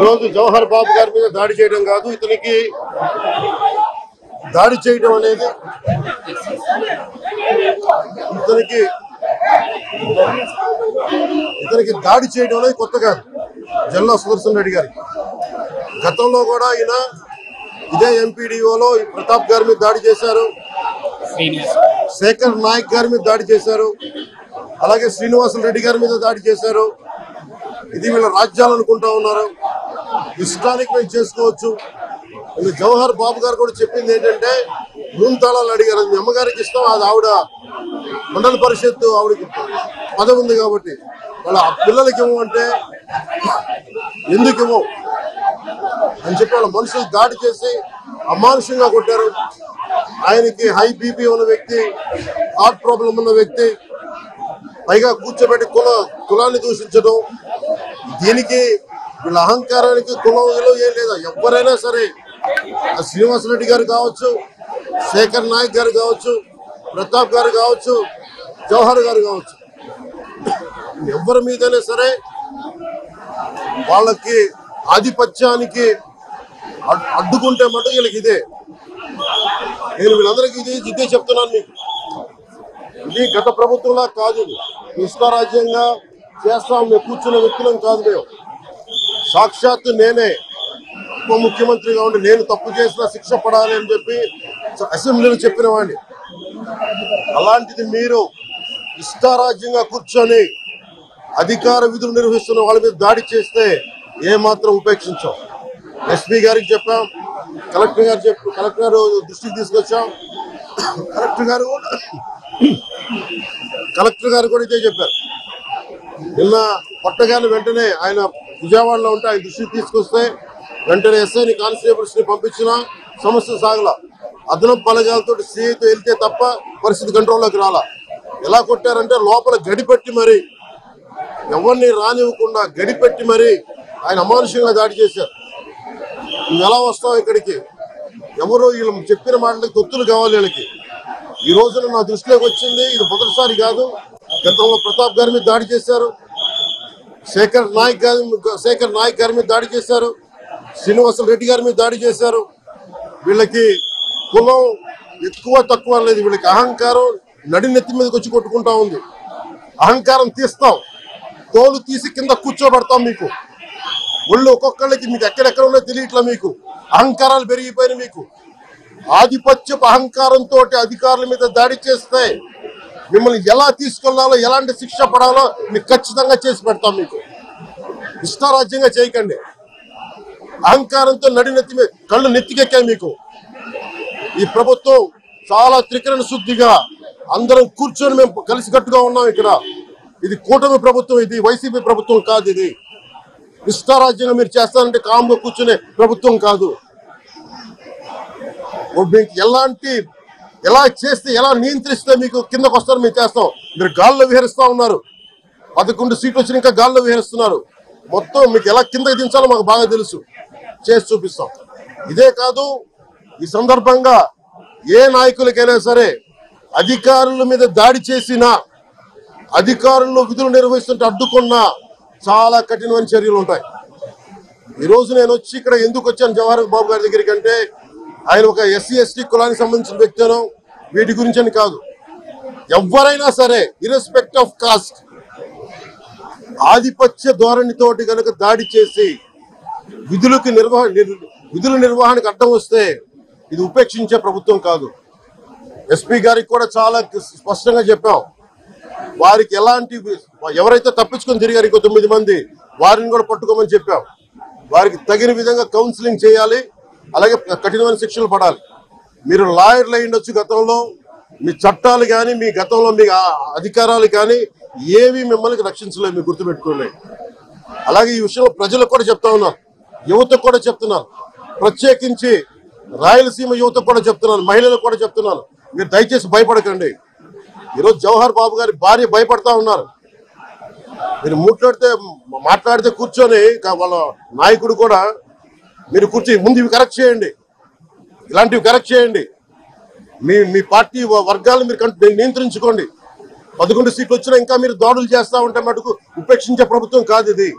ఈరోజు జవహర్ బాబు గారి మీద దాడి చేయడం కాదు, ఇతనికి దాడి చేయడం అనేది ఇతనికి దాడి చేయడం అనేది కొత్త కాదు. జల్లా సుదర్శన్ రెడ్డి గారికి గతంలో కూడా ఈయన ఇదే ఎంపీడీఓలో ప్రతాప్ గారి మీద దాడి చేశారు, శేఖర్ నాయక్ గారి మీద దాడి చేశారు, అలాగే శ్రీనివాసులు రెడ్డి గారి మీద దాడి చేశారు. ఇది వీళ్ళ రాజ్యాలు అనుకుంటా ఉన్నారు. ఇష్టానికి మేము చేసుకోవచ్చు. జవహర్ బాబు గారు కూడా చెప్పింది ఏంటంటే మూడు తాళాలు అడిగారు. మీ అమ్మగారికి ఇష్టం, అది ఆవిడ మండల పరిషత్తు ఆవిడకి పదవి ఉంది కాబట్టి వాళ్ళ పిల్లలకి ఇవ్వమంటే ఎందుకు ఇవ్వం అని చెప్పి వాళ్ళ మనుషులు దాడి చేసి అమానుషంగా కొట్టారు. ఆయనకి హై బీపీ ఉన్న వ్యక్తి, హార్ట్ ప్రాబ్లం ఉన్న వ్యక్తి, పైగా కూర్చోబెట్టి కులాన్ని దూషించడం. దీనికి వీళ్ళ అహంకారానికి కులం ఏం లేదా. ఎవరైనా సరే, శ్రీనివాసరెడ్డి గారు కావచ్చు, శేఖర్ నాయక్ గారు కావచ్చు, ప్రతాప్ గారు కావచ్చు, జవహర్ గారు కావచ్చు, ఎవరి మీదైనా సరే వాళ్ళకి ఆధిపత్యానికి అడ్డుకుంటే మటుకు వీళ్ళకి ఇదే. నేను వీళ్ళందరికీ ఇదే చెప్తున్నాను మీకు. ఇది గత ప్రభుత్వంలా కాదు. ఇష్టారాజ్యంగా చేస్తాం మేము కూర్చున్న వ్యక్తులం కాదు. మేము సాక్షాత్తు నేనే ఉప ముఖ్యమంత్రిగా ఉండి నేను తప్పు చేసినా శిక్ష పడాలి అని చెప్పి అసెంబ్లీలో చెప్పిన వాడిని. అలాంటిది మీరు ఇష్టారాజ్యంగా కూర్చొని అధికార విధులు నిర్వహిస్తున్న వాళ్ళ మీద దాడి చేస్తే ఏమాత్రం ఉపేక్షించాం. ఎస్పీ గారికి చెప్పాం, కలెక్టర్ దృష్టికి తీసుకొచ్చాం. కలెక్టర్ గారు కూడా ఇదే చెప్పారు. నిన్న కొట్టగానే వెంటనే ఆయన విజయవాడలో ఉంటే ఆయన దృష్టికి తీసుకొస్తే వెంటనే ఎస్ఐని కానిస్టేబుల్స్ ని పంపించిన సమస్య సాగల. అదనపు బలగాలతో సీఐతో వెళ్తే తప్ప పరిస్థితి కంట్రోల్లోకి రాలా. ఎలా కొట్టారంటే లోపల గడిపెట్టి మరి ఎవరిని రానివ్వకుండా గడిపెట్టి మరి ఆయన అమానుషంగా దాడి చేశారు. నువ్వు ఎలా వస్తావు ఇక్కడికి? ఎవరు వీళ్ళు చెప్పిన మాటలకి తొత్తులు కావాలి వీళ్ళకి. ఈ రోజున నా దృష్టిలోకి వచ్చింది, ఇది మొదటిసారి కాదు. గతంలో ప్రతాప్ గారి మీద దాడి చేశారు, శేఖర్ నాయక్ గారి మీద దాడి చేశారు, శ్రీనివాసులు రెడ్డి గారి మీద దాడి చేశారు. వీళ్ళకి కులం ఎక్కువ తక్కువ లేదు. వీళ్ళకి అహంకారం నడినెత్తి మీదకి వచ్చి కొట్టుకుంటా ఉంది. అహంకారం తీస్తాం, తోలు తీసి కింద కూర్చోబెడతాం. మీకు ఒళ్ళు ఒక్కొక్కళ్ళకి మీకు ఎక్కడెక్కడ ఉన్నో తెలియట్లా. మీకు అహంకారాలు పెరిగిపోయినాయి. మీకు ఆధిపత్యపు అహంకారంతో అధికారుల మీద దాడి చేస్తే మిమ్మల్ని ఎలా తీసుకెళ్లాలో, ఎలాంటి శిక్ష పడాలో మీకు ఖచ్చితంగా చేసి పెడతాం. మీకు ఇష్టారాజ్యంగా చేయకండి. అహంకారంతో నడినెత్తి మీద కళ్ళు నెత్తికెక్కాయి మీకు. ఈ ప్రభుత్వం చాలా త్రికరణ శుద్ధిగా అందరం కూర్చొని మేము కలిసికట్టుగా ఉన్నాం ఇక్కడ. ఇది కూటమి ప్రభుత్వం, ఇది వైసీపీ ప్రభుత్వం కాదు. ఇది ఇష్టారాజ్యంగా మీరు చేస్తారంటే కామ్గా కూర్చునే ప్రభుత్వం కాదు. మీకు ఎలా చేస్తే, ఎలా నియంత్రిస్తే మీకు కిందకు వస్తారు మేము చేస్తాం. మీరు గాల్లో విహరిస్తా ఉన్నారు. 11 సీట్లు వచ్చిన ఇంకా గాల్లో విహరిస్తున్నారు. మొత్తం మీకు ఎలా కిందకి దించాలో మాకు బాగా తెలుసు, చేసి చూపిస్తాం. ఇదే కాదు, ఈ సందర్భంగా ఏ నాయకులకైనా సరే అధికారుల మీద దాడి చేసినా, అధికారులు విధులు నిర్వహిస్తుంటే అడ్డుకున్నా చాలా కఠినమైన చర్యలు ఉంటాయి. ఈరోజు నేను వచ్చి ఇక్కడ ఎందుకు వచ్చాను జవహర్ బాబు గారి దగ్గరికి అంటే, ఆయన ఒక ఎస్సీ ఎస్టీ కులానికి సంబంధించిన వ్యక్తినో వీటి గురించి అని కాదు. ఎవరైనా సరే ఇర్రెస్పెక్ట్ ఆఫ్ కాస్ట్ ఆధిపత్య ధోరణితోటి కనుక దాడి చేసి విధుల నిర్వహణకు అడ్డం వస్తే ఇది ఉపేక్షించే ప్రభుత్వం కాదు. ఎస్పీ గారికి కూడా చాలా స్పష్టంగా చెప్పాం. వారికి ఎవరైతే తప్పించుకొని తిరిగారు ఇంకో 9 మంది, వారిని కూడా పట్టుకోమని చెప్పాం. వారికి తగిన విధంగా కౌన్సిలింగ్ చేయాలి, అలాగే కఠినమైన శిక్షలు పడాలి. మీరు లాయర్లు అయ్యుండొచ్చు గతంలో, మీ చట్టాలు కానీ మీ గతంలో మీ అధికారాలు కానీ ఏవి మిమ్మల్ని రక్షించలేదు, మీరు గుర్తుపెట్టుకోండి. అలాగే ఈ విషయంలో ప్రజలకు కూడా చెప్తా ఉన్నారు, యువతకు కూడా చెప్తున్నారు, ప్రత్యేకించి రాయలసీమ యువతకు కూడా చెప్తున్నాను, మహిళలకు కూడా చెప్తున్నాను, మీరు దయచేసి భయపడకండి. ఈరోజు జవహర్ బాబు గారి భార్య భయపడతా ఉన్నారు. మీరు మాట్లాడితే కూర్చొని వాళ్ళ నాయకుడు కూడా మీరు కూర్చొని ముందు ఇవి కరెక్ట్ చేయండి, ఇలాంటివి కరెక్ట్ చేయండి, మీ పార్టీ వర్గాలను మీరు నియంత్రించుకోండి. 11 సీట్లు వచ్చినా ఇంకా మీరు దాడులు చేస్తా ఉంటే మటుకు ఉపేక్షించే ప్రభుత్వం కాదు ఇది.